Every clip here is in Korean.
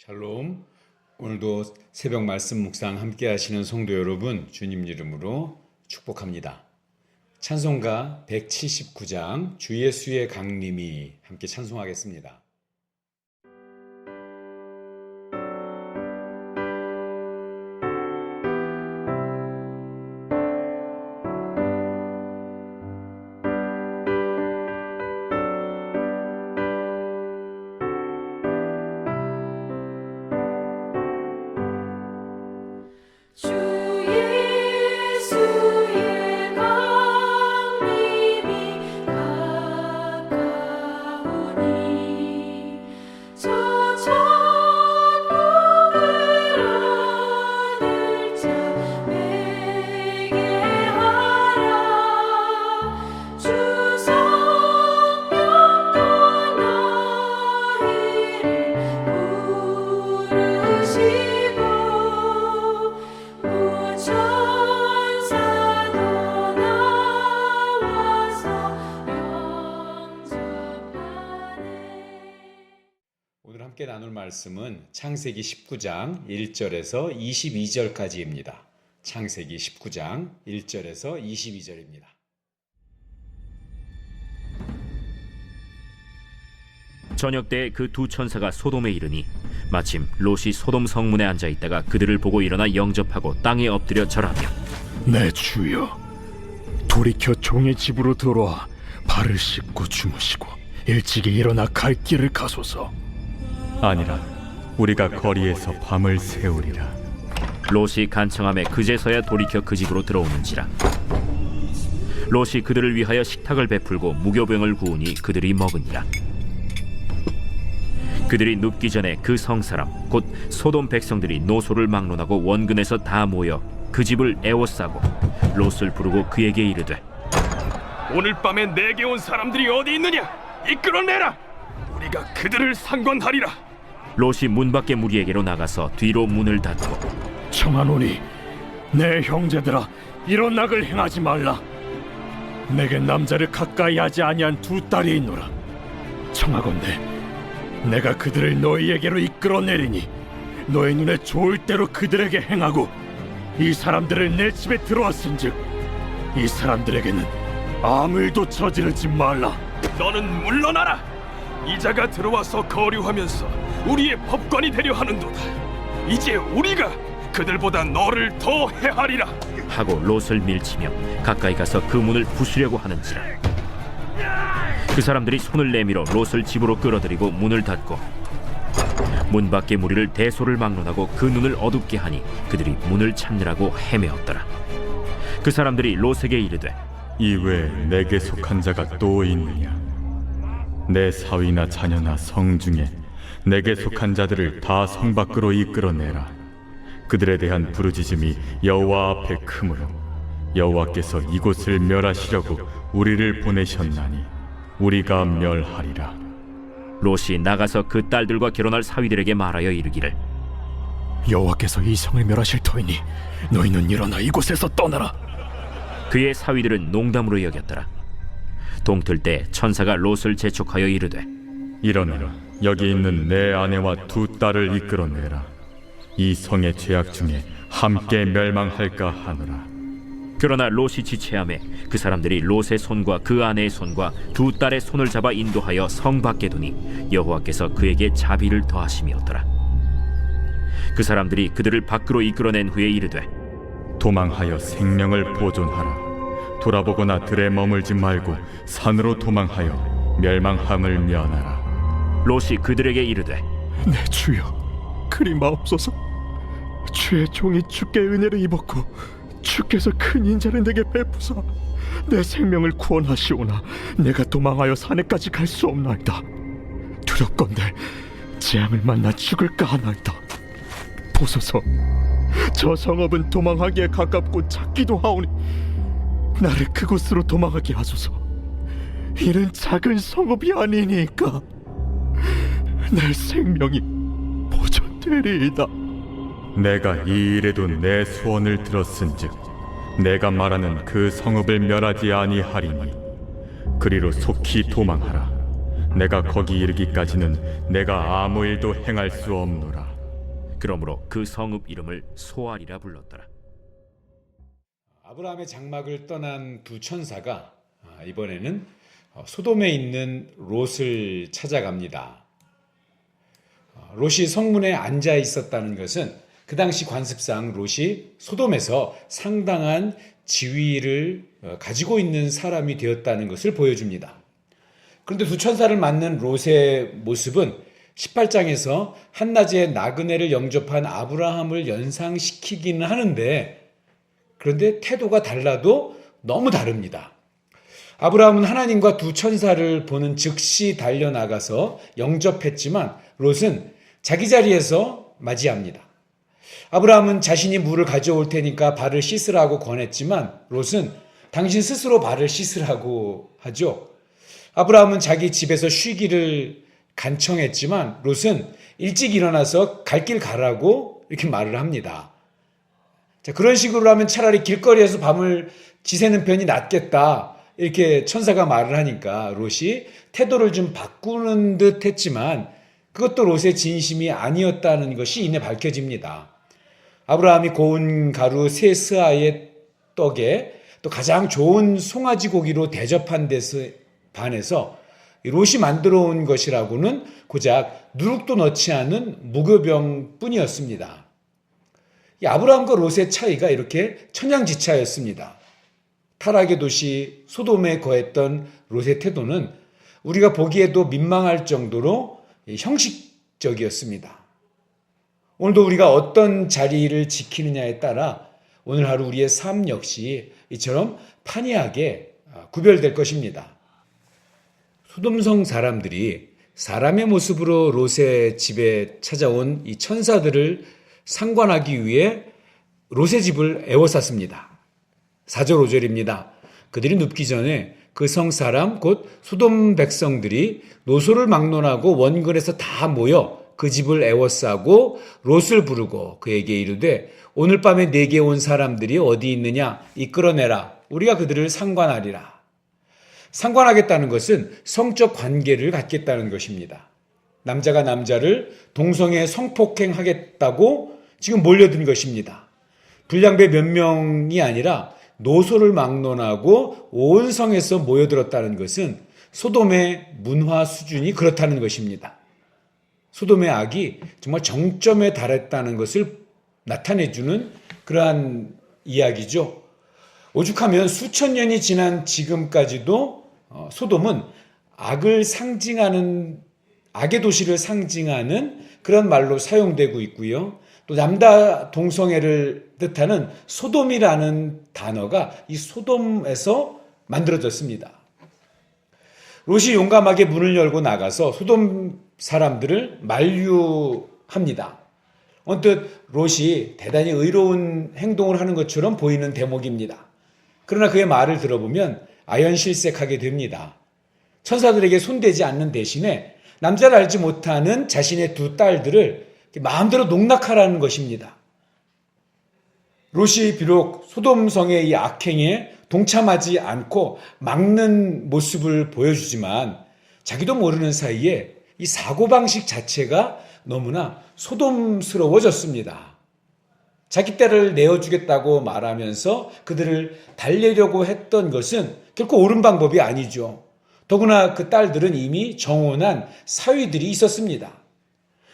샬롬. 오늘도 새벽 말씀 묵상 함께 하시는 성도 여러분, 주님 이름으로 축복합니다. 찬송가 179장 주 예수의 강림이 함께 찬송하겠습니다. 오늘 함께 나눌 말씀은 창세기 19장 1절에서 22절까지입니다. 창세기 19장 1절에서 22절입니다. 저녁 때 그 두 천사가 소돔에 이르니 마침 롯이 소돔 성문에 앉아 있다가 그들을 보고 일어나 영접하고 땅에 엎드려 절하며 내 주여, 돌이켜 종의 집으로 들어와 발을 씻고 주무시고 일찍이 일어나 갈 길을 가소서. 아니라 우리가 거리에서 밤을 새우리라. 롯이 간청함에 그제서야 돌이켜 그 집으로 들어오는지라. 롯이 그들을 위하여 식탁을 베풀고 무교병을 구우니 그들이 먹으니라. 그들이 눕기 전에 그 성사람 곧 소돔 백성들이 노소를 막론하고 원근에서 다 모여 그 집을 에워싸고 롯을 부르고 그에게 이르되, 오늘 밤에 내게 온 사람들이 어디 있느냐? 이끌어내라. 우리가 그들을 상관하리라. 롯이 문 밖에 무리에게로 나가서 뒤로 문을 닫고 청하노니 내 형제들아, 이런 악을 행하지 말라. 내게 남자를 가까이 하지 아니한 두 딸이 있노라. 청하건대 내가 그들을 너희에게로 이끌어내리니 너희 눈에 좋을 대로 그들에게 행하고, 이 사람들을 내 집에 들어왔은즉 이 사람들에게는 아무 일도 저지르지 말라. 너는 물러나라. 이자가 들어와서 거류하면서 우리의 법관이 되려 하는도다. 이제 우리가 그들보다 너를 더 해하리라. 하고 롯을 밀치며 가까이 가서 그 문을 부수려고 하는지라. 그 사람들이 손을 내밀어 롯을 집으로 끌어들이고 문을 닫고 문 밖에 무리를 대소를 막론하고 그 눈을 어둡게 하니 그들이 문을 찾느라고 헤매었더라. 그 사람들이 롯에게 이르되, 이외에 내게 속한 자가 또 있느냐? 내 사위나 자녀나 성 중에 내게 속한 자들을 다 성 밖으로 이끌어내라. 그들에 대한 부르짖음이 여호와 앞에 크므로 여호와께서 이곳을 멸하시려고 우리를 보내셨나니 우리가 멸하리라. 롯이 나가서 그 딸들과 결혼할 사위들에게 말하여 이르기를, 여호와께서 이 성을 멸하실 터이니 너희는 일어나 이곳에서 떠나라. 그의 사위들은 농담으로 여겼더라. 동틀 때 천사가 롯을 재촉하여 이르되, 일어나라. 여기 있는 내 아내와 두 딸을 이끌어내라. 이 성의 죄악 중에 함께 멸망할까 하노라. 그러나 롯이 지체하매 그 사람들이 롯의 손과 그 아내의 손과 두 딸의 손을 잡아 인도하여 성 밖에 두니 여호와께서 그에게 자비를 더하심이었더라. 그 사람들이 그들을 밖으로 이끌어낸 후에 이르되, 도망하여 생명을 보존하라. 돌아보거나 들에 머물지 말고 산으로 도망하여 멸망함을 면하라. 롯이 그들에게 이르되, 내 주여, 그리 마옵소서. 주의 종이 주께 은혜를 입었고 주께서 큰 인자를 내게 베푸사 내 생명을 구원하시오나 내가 도망하여 산에까지 갈 수 없나이다. 두렵건대 재앙을 만나 죽을까 하나이다. 보소서, 저 성읍은 도망하기에 가깝고 작기도 하오니 나를 그곳으로 도망하게 하소서. 이는 작은 성읍이 아니니까 내 생명이 보존되리이다. 내가 이 일에도 내 소원을 들었은즉 내가 말하는 그 성읍을 멸하지 아니하리니 그리로 속히 도망하라. 내가 거기 이르기까지는 내가 아무 일도 행할 수 없노라. 그러므로 그 성읍 이름을 소알이라 불렀더라. 아브라함의 장막을 떠난 두 천사가 이번에는 소돔에 있는 롯을 찾아갑니다. 롯이 성문에 앉아 있었다는 것은 그 당시 관습상 롯이 소돔에서 상당한 지위를 가지고 있는 사람이 되었다는 것을 보여줍니다. 그런데 두 천사를 맞는 롯의 모습은 18장에서 한낮에 나그네를 영접한 아브라함을 연상시키기는 하는데, 그런데 태도가 달라도 너무 다릅니다. 아브라함은 하나님과 두 천사를 보는 즉시 달려나가서 영접했지만 롯은 자기 자리에서 맞이합니다. 아브라함은 자신이 물을 가져올 테니까 발을 씻으라고 권했지만 롯은 당신 스스로 발을 씻으라고 하죠. 아브라함은 자기 집에서 쉬기를 간청했지만 롯은 일찍 일어나서 갈 길 가라고 이렇게 말을 합니다. 자, 그런 식으로 하면 차라리 길거리에서 밤을 지새는 편이 낫겠다, 이렇게 천사가 말을 하니까 롯이 태도를 좀 바꾸는 듯 했지만 그것도 롯의 진심이 아니었다는 것이 이내 밝혀집니다. 아브라함이 고운 가루 세 스아의 떡에 또 가장 좋은 송아지 고기로 대접한 데서 반해서 롯이 만들어 온 것이라고는 고작 누룩도 넣지 않은 무교병뿐이었습니다. 이 아브라함과 롯의 차이가 이렇게 천양지차였습니다. 타락의 도시 소돔에 거했던 롯의 태도는 우리가 보기에도 민망할 정도로 형식적이었습니다. 오늘도 우리가 어떤 자리를 지키느냐에 따라 오늘 하루 우리의 삶 역시 이처럼 판이하게 구별될 것입니다. 소돔성 사람들이 사람의 모습으로 롯의 집에 찾아온 이 천사들을 상관하기 위해 롯의 집을 에워쌌습니다. 4절 5절입니다. 그들이 눕기 전에 그 성 사람 곧 소돔 백성들이 노소를 막론하고 원근에서 다 모여 그 집을 에워싸고 롯을 부르고 그에게 이르되 오늘 밤에 내게 온 사람들이 어디 있느냐 이끌어내라. 우리가 그들을 상관하리라. 상관하겠다는 것은 성적 관계를 갖겠다는 것입니다. 남자가 남자를 동성애 성폭행하겠다고 지금 몰려든 것입니다. 불량배 몇 명이 아니라 노소를 막론하고 온 성에서 모여들었다는 것은 소돔의 문화 수준이 그렇다는 것입니다. 소돔의 악이 정말 정점에 달했다는 것을 나타내주는 그러한 이야기죠. 오죽하면 수천 년이 지난 지금까지도 소돔은 악을 상징하는, 악의 도시를 상징하는 그런 말로 사용되고 있고요. 또 남다 동성애를 뜻하는 소돔이라는 단어가 이 소돔에서 만들어졌습니다. 롯이 용감하게 문을 열고 나가서 소돔 사람들을 만류합니다. 언뜻 롯이 대단히 의로운 행동을 하는 것처럼 보이는 대목입니다. 그러나 그의 말을 들어보면 아연실색하게 됩니다. 천사들에게 손대지 않는 대신에 남자를 알지 못하는 자신의 두 딸들을 마음대로 농락하라는 것입니다. 롯이 비록 소돔성의 이 악행에 동참하지 않고 막는 모습을 보여주지만 자기도 모르는 사이에 이 사고방식 자체가 너무나 소돔스러워졌습니다. 자기 딸을 내어주겠다고 말하면서 그들을 달래려고 했던 것은 결코 옳은 방법이 아니죠. 더구나 그 딸들은 이미 정혼한 사위들이 있었습니다.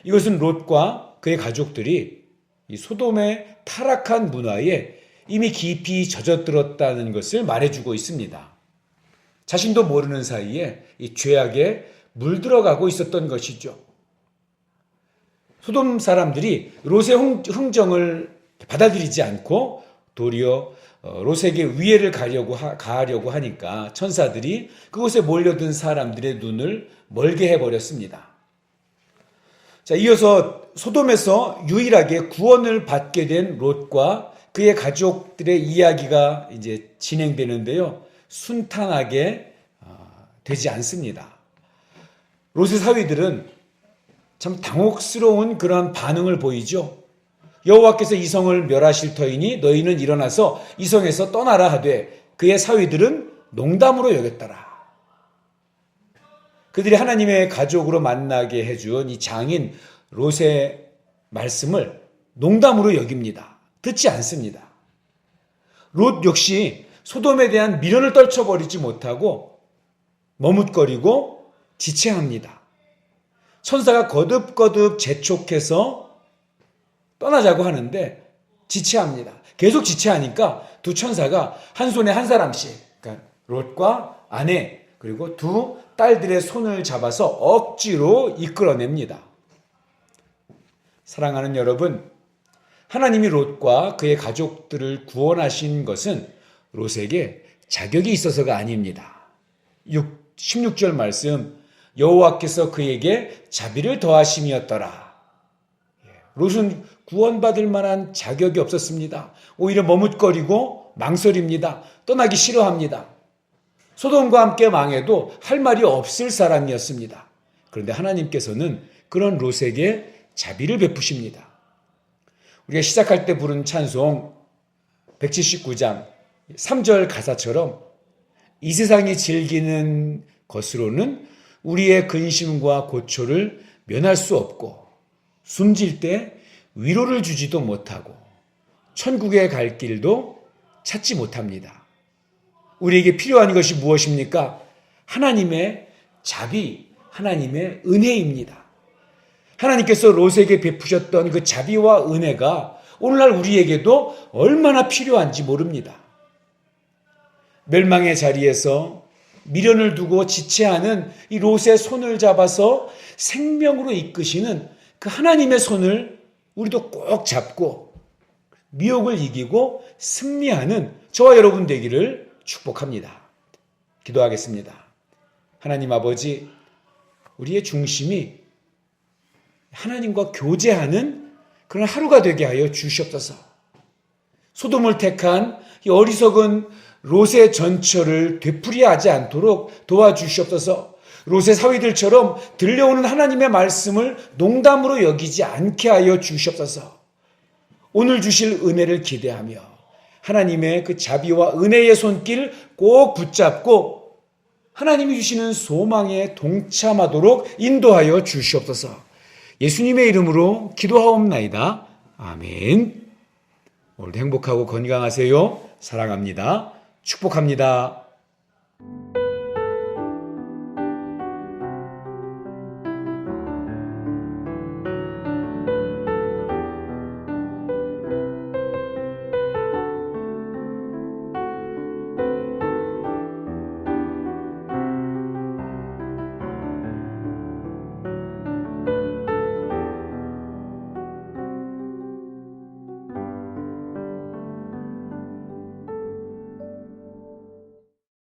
이것은 롯과 그의 가족들이 이 소돔의 타락한 문화에 이미 깊이 젖어들었다는 것을 말해주고 있습니다. 자신도 모르는 사이에 이 죄악에 물들어가고 있었던 것이죠. 소돔 사람들이 롯의 흥정을 받아들이지 않고 도리어 롯에게 위해를 가하려고 하니까 천사들이 그곳에 몰려든 사람들의 눈을 멀게 해버렸습니다. 자, 이어서 소돔에서 유일하게 구원을 받게 된 롯과 그의 가족들의 이야기가 이제 진행되는데요. 순탄하게 되지 않습니다. 롯의 사위들은 참 당혹스러운 그런 반응을 보이죠. 여호와께서 이 성을 멸하실 터이니 너희는 일어나서 이 성에서 떠나라 하되 그의 사위들은 농담으로 여겼더라. 그들이 하나님의 가족으로 만나게 해준 이 장인 롯의 말씀을 농담으로 여깁니다. 듣지 않습니다. 롯 역시 소돔에 대한 미련을 떨쳐버리지 못하고 머뭇거리고 지체합니다. 천사가 거듭거듭 재촉해서 떠나자고 하는데 지체합니다. 계속 지체하니까 두 천사가 한 손에 한 사람씩, 그러니까 롯과 아내 그리고 두 딸들의 손을 잡아서 억지로 이끌어냅니다. 사랑하는 여러분, 하나님이 롯과 그의 가족들을 구원하신 것은 롯에게 자격이 있어서가 아닙니다. 16절 말씀, 여호와께서 그에게 자비를 더하심이었더라. 롯은 구원받을 만한 자격이 없었습니다. 오히려 머뭇거리고 망설입니다. 떠나기 싫어합니다. 소돔과 함께 망해도 할 말이 없을 사람이었습니다. 그런데 하나님께서는 그런 롯에게 자비를 베푸십니다. 우리가 시작할 때 부른 찬송 179장 3절 가사처럼 이 세상이 즐기는 것으로는 우리의 근심과 고초를 면할 수 없고 숨질 때 위로를 주지도 못하고 천국에 갈 길도 찾지 못합니다. 우리에게 필요한 것이 무엇입니까? 하나님의 자비, 하나님의 은혜입니다. 하나님께서 롯에게 베푸셨던 그 자비와 은혜가 오늘날 우리에게도 얼마나 필요한지 모릅니다. 멸망의 자리에서 미련을 두고 지체하는 이 롯의 손을 잡아서 생명으로 이끄시는 그 하나님의 손을 우리도 꼭 잡고 미혹을 이기고 승리하는 저와 여러분 되기를 축복합니다. 기도하겠습니다. 하나님 아버지, 우리의 중심이 하나님과 교제하는 그런 하루가 되게 하여 주시옵소서. 소돔을 택한 이 어리석은 롯의 전철을 되풀이하지 않도록 도와주시옵소서. 롯의 사위들처럼 들려오는 하나님의 말씀을 농담으로 여기지 않게 하여 주시옵소서. 오늘 주실 은혜를 기대하며 하나님의 그 자비와 은혜의 손길 꼭 붙잡고 하나님이 주시는 소망에 동참하도록 인도하여 주시옵소서. 예수님의 이름으로 기도하옵나이다. 아멘. 오늘도 행복하고 건강하세요. 사랑합니다. 축복합니다.